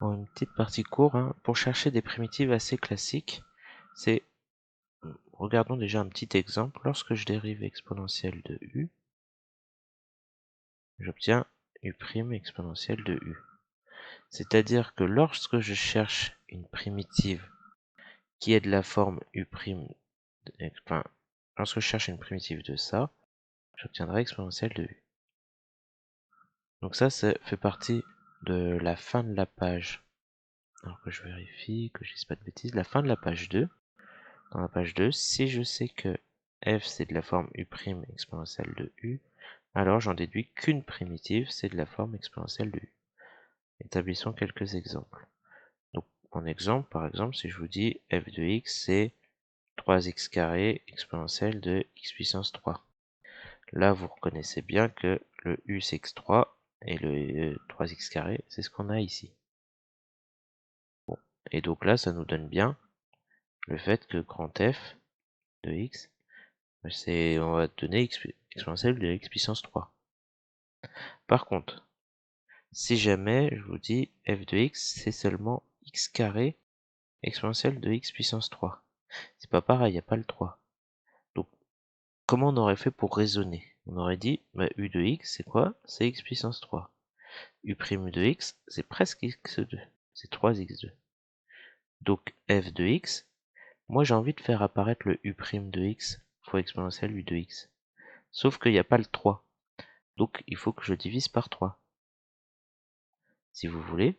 Bon, une petite partie court, hein. Pour chercher des primitives assez classiques, c'est... Regardons déjà un petit exemple. Lorsque je dérive exponentielle de u, j'obtiens u' exponentielle de u. C'est-à-dire que lorsque je cherche une primitive qui est de la forme u', enfin, lorsque je cherche une primitive de ça, j'obtiendrai exponentielle de u. Donc ça fait partie de la fin de la page. Alors que je vérifie, que je dise pas de bêtises, la fin de la page 2. Dans la page 2, si je sais que f c'est de la forme u' exponentielle de u, alors j'en déduis qu'une primitive c'est de la forme exponentielle de u. Établissons quelques exemples. Donc en exemple, par exemple, si je vous dis f de x c'est 3x carré exponentielle de x puissance 3. Là, vous reconnaissez bien que le u c'est x3 et le 3x carré c'est ce qu'on a ici. Bon. Et donc là, ça nous donne bien le fait que grand F de x, on va donner exponentielle de x puissance 3. Par contre, si jamais je vous dis f de x c'est seulement x carré exponentielle de x puissance 3, c'est pas pareil, il n'y a pas le 3. Donc, comment on aurait fait pour raisonner? On aurait dit, bah, u de x c'est quoi? C'est x puissance 3. U' de x c'est presque x2, c'est 3x2. Donc f de x, moi j'ai envie de faire apparaître le u' de x fois exponentielle u de x. Sauf qu'il n'y a pas le 3. Donc il faut que je divise par 3. Si vous voulez,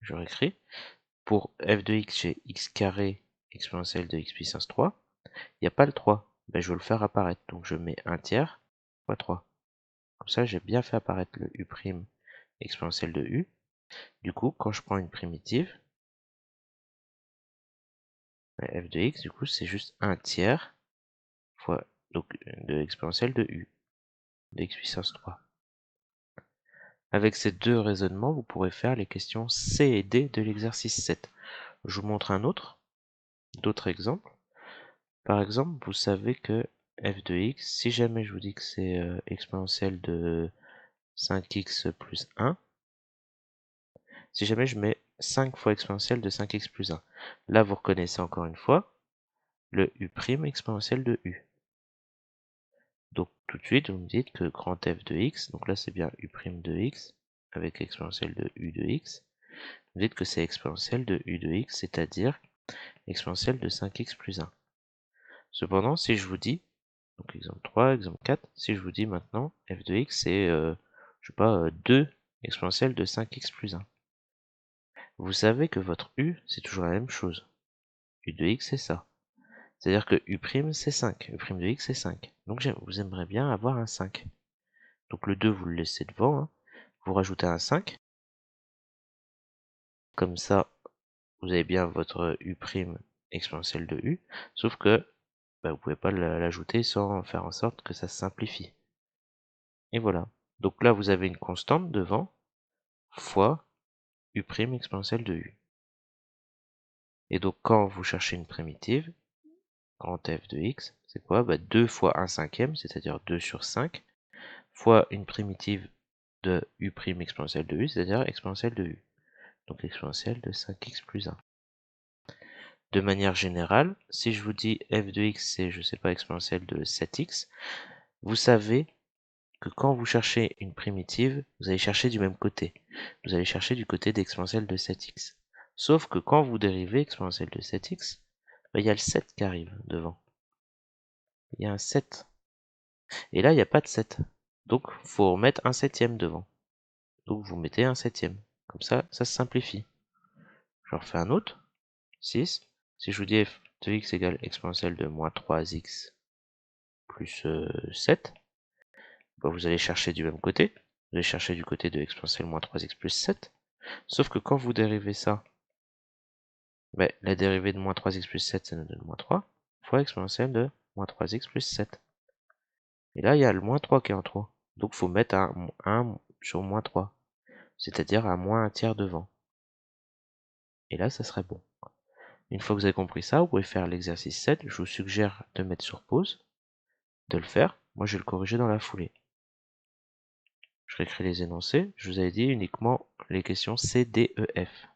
je réécris. Pour f de x, j'ai x carré exponentielle de x puissance 3. Il n'y a pas le 3. Ben, je veux le faire apparaître. Donc je mets 1 tiers fois 3. Comme ça, j'ai bien fait apparaître le u' exponentielle de u. Du coup, quand je prends une primitive, f de x, du coup, c'est juste 1 tiers fois donc, de exponentielle de u, de x puissance 3. Avec ces deux raisonnements, vous pourrez faire les questions C et D de l'exercice 7. Je vous montre d'autres exemples. Par exemple, vous savez que f de x, si jamais je vous dis que c'est exponentielle de 5x plus 1, si jamais je mets 5 fois exponentielle de 5x plus 1, là vous reconnaissez encore une fois le u' exponentielle de u. Donc tout de suite, vous me dites que grand f de x, donc là c'est bien u' de x avec exponentielle de u de x, vous dites que c'est exponentielle de u de x, c'est-à-dire exponentielle de 5x plus 1. Cependant, si je vous dis, donc exemple 3, exemple 4, si je vous dis maintenant f de x c'est, je sais pas, 2 exponentielle de 5x plus 1. Vous savez que votre u, c'est toujours la même chose. U de x c'est ça. C'est-à-dire que u' c'est 5, u' de x c'est 5. Donc vous aimeriez bien avoir un 5. Donc le 2 vous le laissez devant, hein. Vous rajoutez un 5. Comme ça, vous avez bien votre u' exponentielle de u, sauf que bah, vous pouvez pas l'ajouter sans faire en sorte que ça se simplifie. Et voilà. Donc là, vous avez une constante devant, fois u' exponentielle de u. Et donc quand vous cherchez une primitive, grand f de x, c'est quoi? Bah, 2 fois 1 cinquième, c'est-à-dire 2 sur 5, fois une primitive de u' exponentielle de u, c'est-à-dire exponentielle de u. Donc exponentielle de 5x plus 1. De manière générale, si je vous dis f de x c'est, je sais pas, exponentielle de 7x, vous savez que quand vous cherchez une primitive, vous allez chercher du même côté. Vous allez chercher du côté d'exponentielle de 7x. Sauf que quand vous dérivez exponentielle de 7x, bah, il y a le 7 qui arrive devant. Il y a un 7. Et là, il n'y a pas de 7. Donc, il faut remettre un septième devant. Donc, vous mettez un septième. Comme ça se simplifie. Je refais un autre. 6. Si je vous dis f de x égale exponentielle de moins 3x plus 7, bah, vous allez chercher du même côté. Vous allez chercher du côté de exponentielle moins 3x plus 7. Sauf que quand vous dérivez ça, bah, la dérivée de moins 3x plus 7, ça nous donne moins 3, fois exponentielle de moins 3x plus 7. Et là, il y a le moins 3 qui est en trop. Donc, il faut mettre un 1 sur moins 3, c'est-à-dire à moins un tiers devant. Et là, ça serait bon. Une fois que vous avez compris ça, vous pouvez faire l'exercice 7. Je vous suggère de mettre sur pause, de le faire. Moi, je vais le corriger dans la foulée. Je réécris les énoncés. Je vous avais dit uniquement les questions C, D, E, F.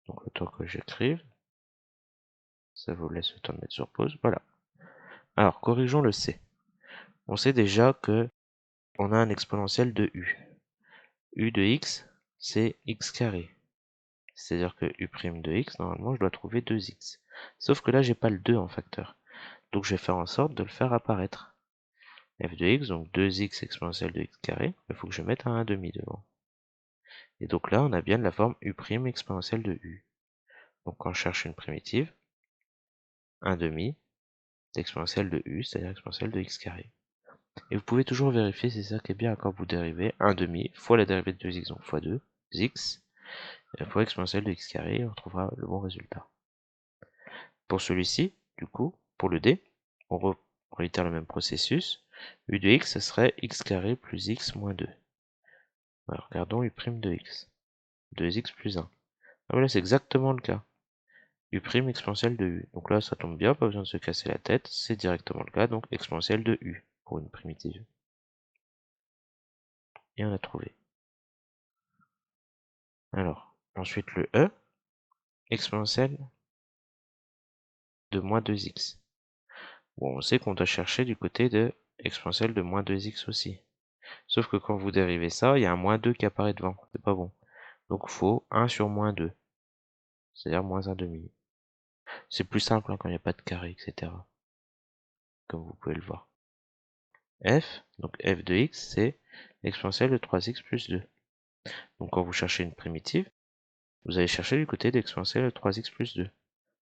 Donc le temps que j'écrive, ça vous laisse le temps de mettre sur pause. Voilà. Alors, corrigeons le C. On sait déjà que on a un exponentiel de U. U de x, c'est x carré. C'est-à-dire que U' de x, normalement, je dois trouver 2x. Sauf que là, j'ai pas le 2 en facteur. Donc, je vais faire en sorte de le faire apparaître. F de x, donc 2x exponentielle de x carré, il faut que je mette un 1/2 devant. Et donc là, on a bien de la forme U' exponentielle de U. Donc, quand je cherche une primitive, 1/2 d'exponentielle de U, c'est-à-dire exponentielle de x carré. Et vous pouvez toujours vérifier, c'est ça qui est bien quand vous dérivez, 1/2 fois la dérivée de 2x, donc fois 2x, fois exponentielle de x carré, on trouvera le bon résultat. Pour celui-ci, du coup, pour le D, on réitère le même processus. U de x, ce serait x carré plus x moins 2. Alors, regardons U' de x. 2x plus 1. Ah voilà, c'est exactement le cas. U' exponentielle de U. Donc là, ça tombe bien, pas besoin de se casser la tête. C'est directement le cas, donc exponentielle de U pour une primitive. Et on a trouvé. Alors, ensuite le E, exponentielle de moins 2x. Bon, on sait qu'on doit chercher du côté de exponentielle de moins 2x aussi. Sauf que quand vous dérivez ça, il y a un moins 2 qui apparaît devant. C'est pas bon. Donc il faut 1 sur moins 2. C'est-à-dire moins 1/2. C'est plus simple hein, quand il n'y a pas de carré, etc. Comme vous pouvez le voir. F, donc f de x, c'est l'exponentielle de 3x plus 2. Donc quand vous cherchez une primitive, vous allez chercher du côté de l'exponentielle de 3x plus 2.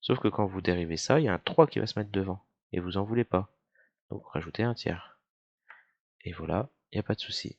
Sauf que quand vous dérivez ça, il y a un 3 qui va se mettre devant. Et vous en voulez pas. Donc rajoutez un tiers. Et voilà, il n'y a pas de souci.